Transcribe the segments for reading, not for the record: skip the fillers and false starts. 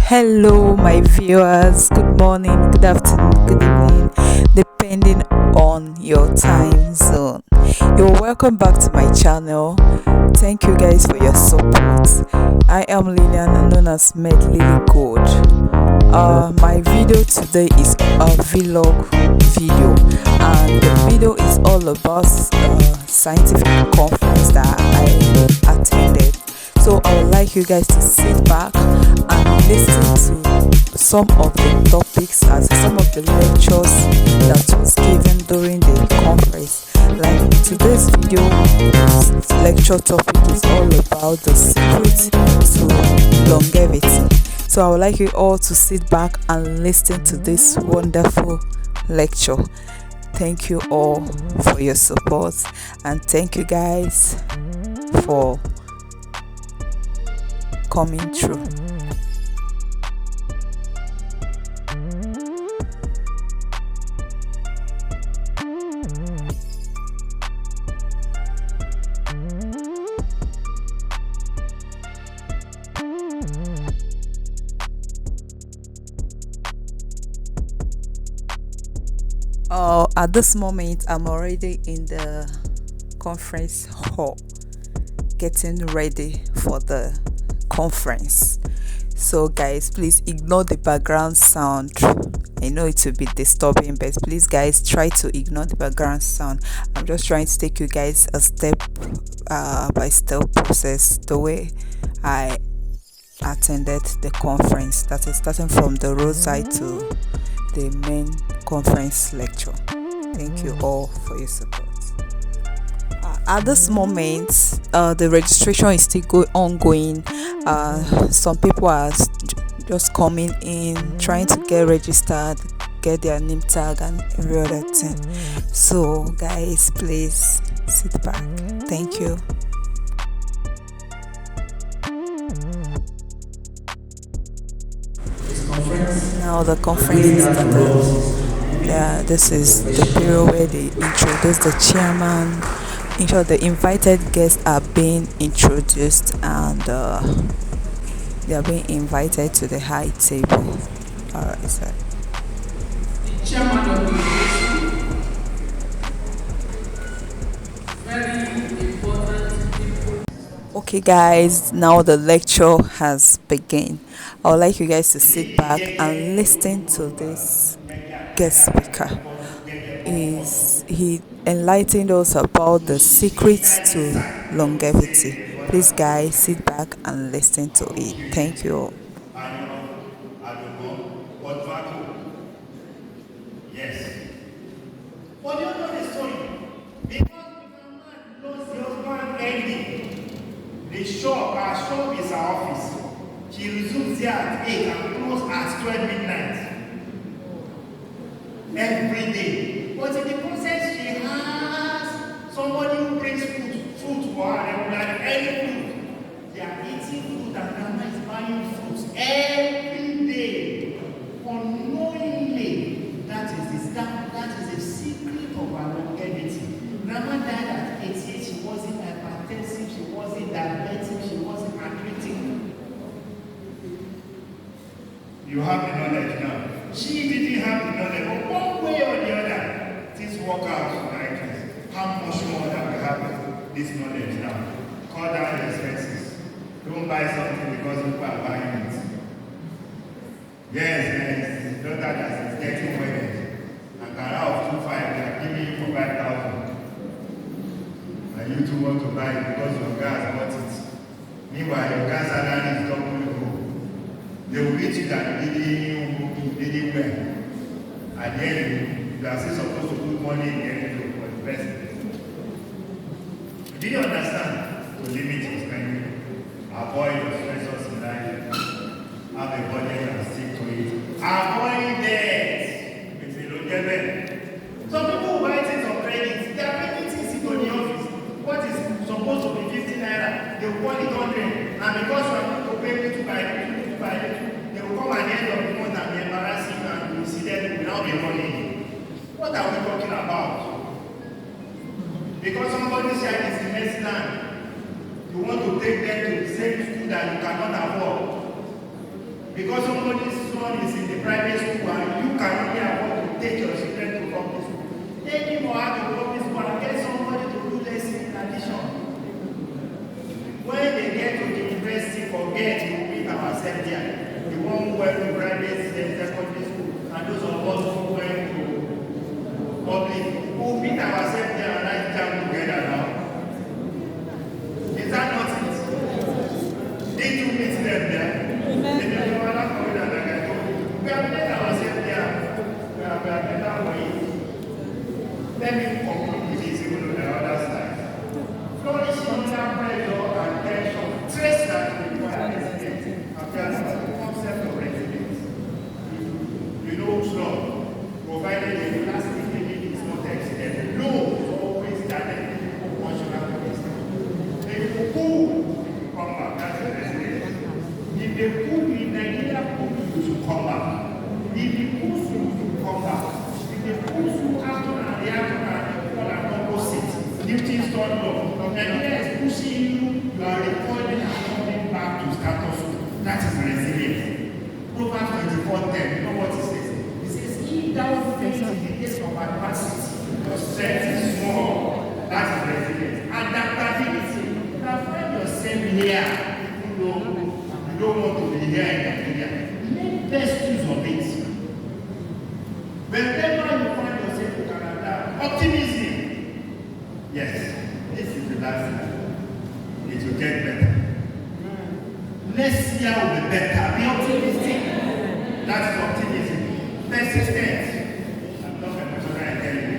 Hello, my viewers. Good morning, good afternoon, good evening, depending on your time zone. You're welcome back to my channel. Thank you guys for your support. I am Lillian, known as Med Lily Gold. My video today is a vlog video, and the video is all about scientific conference that I attended. So I would like you guys to sit back and listen to some of the topics as some of the lectures that was given during the conference. Like today's video, lecture topic is all about the secret to longevity. So I would like you all to sit back and listen to this wonderful lecture. Thank you all for your support, and thank you guys for coming through. At this moment, I'm already in the conference hall getting ready for the conference. So guys, please ignore the background sound. I know it will be disturbing, but please guys, try to ignore the background sound. I'm just trying to take you guys a step by step process the way I attended the conference, that is starting from the roadside to the main conference lecture. Thank you all for your support. At this moment, the registration is still ongoing. Some people are just coming in, trying to get registered, get their name tag and every other thing. So guys, please sit back. Thank you. Now the conference is started. Yeah, this is the period where they introduce the chairman. The invited guests are being introduced, and they are being invited to the high table. Alright, sir. The chairman of the very important people. Okay guys, now the lecture has begun. I would like you guys to sit back and listen to this guest speaker. He enlightened us about the secrets to longevity. Please guys, sit back and listen to it. Thank you all. Yes. But you know the story. Because if a man lost the husband early, the shop, our shop is our office. She resumes there at 8 and closes at 12 midnight. Every day. But in the process, she has somebody who brings food to her regularly, any food. They are eating food and grandma is buying fruits every day. Unknowingly, that is the secret of our longevity. Grandma died at 88, she wasn't hypertensive, she wasn't diabetic, she wasn't arthritic. You have the knowledge now. She didn't have the knowledge, but one way or the other, things work out tonight. How much more that we have this knowledge now? Cut down the expenses. Don't buy something because people are buying it. Yes, daughter that is getting wedded. And Kara of 2.5, they are giving you for 5,000. And you two want to buy it because your guys bought it. Meanwhile, your guys' salary is double the goal. They will beat you that you didn't well. At the end, you are still supposed to put money in the envelope for the person. Do you understand? To limit your spending, avoid your stressors in life, have a budget and stick to it. Avoid debt. It's a longevity. Some people who buy things on credit, they are making things into the office. What is supposed to be 50 naira, they will call it 100. And because you are going to pay little by little, they will come at the end of the month and be embarrassing, and you see them without the money. What are we talking about? Because somebody's child is in next land, you want to take them to the same school that you cannot afford. Because somebody's son is in the private school and you can only afford to take your children to public school. Take him or her to public school and get somebody to do lesson in addition. When they get to the university, forget we meet ourselves there. The one who went to private secondary school and those of us who went to public, we'll meet ourselves there and write down together now. Is that not it? Did you meet them there? Amen. We have met ourselves there. We have better ways. Let me conclude with this even on the other side. Flourishing under pressure and tension, trace that require resilience. Appears as the concept of resilience. You know, strong, provided the elastic limit is not exceeded. Low is always directly proportional to distance. If you pull, you come back. That's the resilience. If they pull you in Nigeria, pull you should come back. If they push you, you come back. If they push you after and the after and equal and opposite, Newton's third law. Nigeria is pushing you, you are recoiling and coming back to status quo. That is resilience. Proverbs 24:10, you know what it says? It says, "He thou faith in the days of adversity, your strength is small." That is resilience. Adaptability. You can find yourself here, even though you don't want to be here in Nigeria. Make best use of it. Whenever you find yourself in Canada, optimism. Yes, this is the last thing. It will get better. Next year will be better. Be optimistic. That is optimism. Persistent. I'm not emotional, I tell you.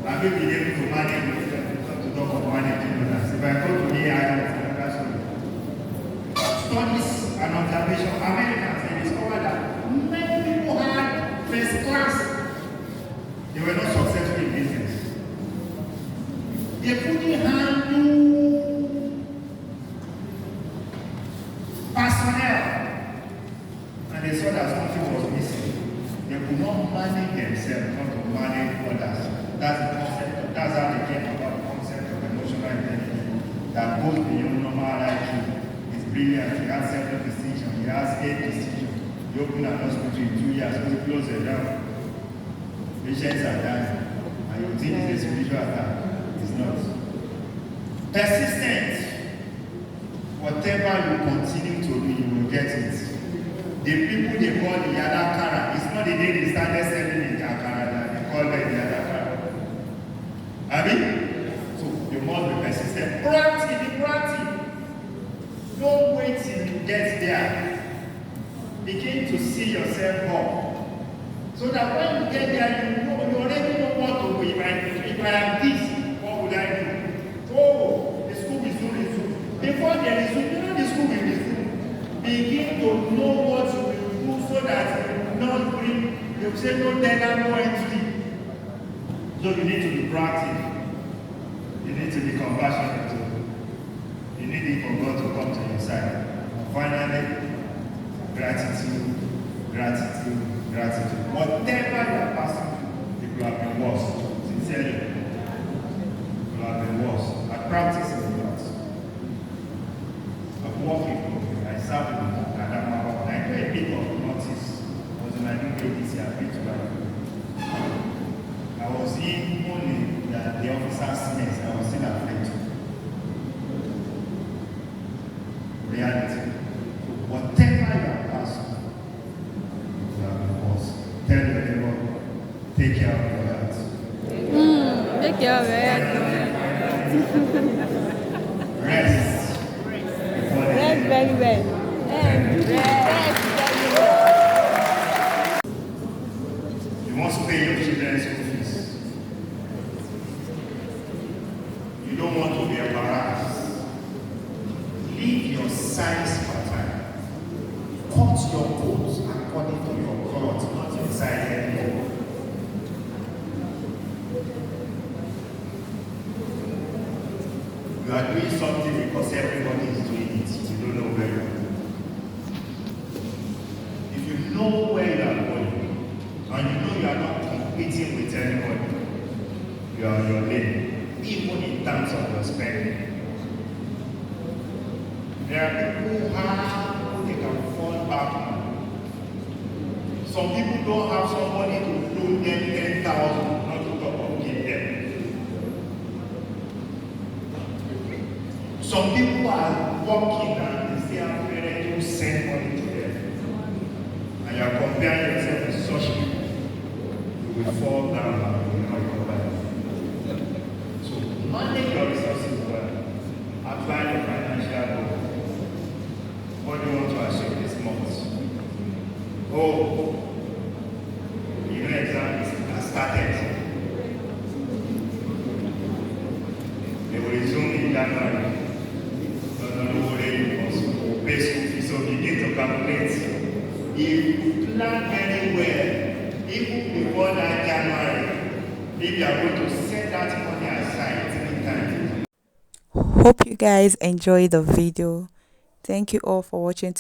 I will be able to manage it. Not to talk of managing others. If I go to the island, that's all. Studies and observation. Americans, they discovered that many people had first class. They were not successful in business. They couldn't handle personnel. And they saw that something was missing. They could not manage themselves, not to manage others. That's the concept. That's how they came about the concept of emotional intelligence that goes beyond normal IQ. It's brilliant. He has several distinctions. He has 8 distinctions. You open an hospital in 2 years, when you close it down. Patients are dying. And you think it's a spiritual attack. It's not. Persistent. Whatever you continue to do, you will get it. The people they call the Yadakara, it's not the day they started selling in Akara that they call them the Yadakara. I mean, so you must be persistent. Proactive, be proactive. Don't wait till you get there. Begin to see yourself up. So that when you get there, you know you already know what to do. If I am this, what would I do? Oh, the school is soon resume. Before they resume, you know the school will resume. Begin to know what you will do so that you will not bring, you say no tenor, no entry. So you need to be proactive. You need to be compassionate too. You need it for God to come to your side. And finally, gratitude, gratitude, gratitude. Whatever you are passing through, people have been worse. Sincerely. People have been worse. I practice in the class. I'm working. I serve in Adamawa. I do a bit of notice. Was when I do this year, I bit to I was in only the officer's mess. I was still afraid. Reality. Whatever you are passing, you have been worse. Tell your neighbor, take care of your health. Take care of it. Rest. Rest very well. Rest very well. You must pay your children's school fees. You don't want to be embarrassed. Leave your size pattern. Cut your coat according to your cloth, not your size anymore. You are doing something because everybody is doing it. You don't know where you are going. If you know where you are going, and you know you are not competing with anybody, you are on your lane, even in terms of your spending. There are people who they can fall back on Some people don't have somebody to loan them 10,000, not to talk of give them. Some people are working and they still have parents who send money to them. And you are comparing yourself with such people, you will fall down and you will not come back. So manage your resources well. Apply your financial goal. What do you want to achieve this month? Oh, exams has started. They will resume in January. No worry, because pay school fees. So begin to calculate. If you plan very well, even before that January, if you are going to set that money aside anytime. Hope you guys enjoyed the video. Thank you all for watching.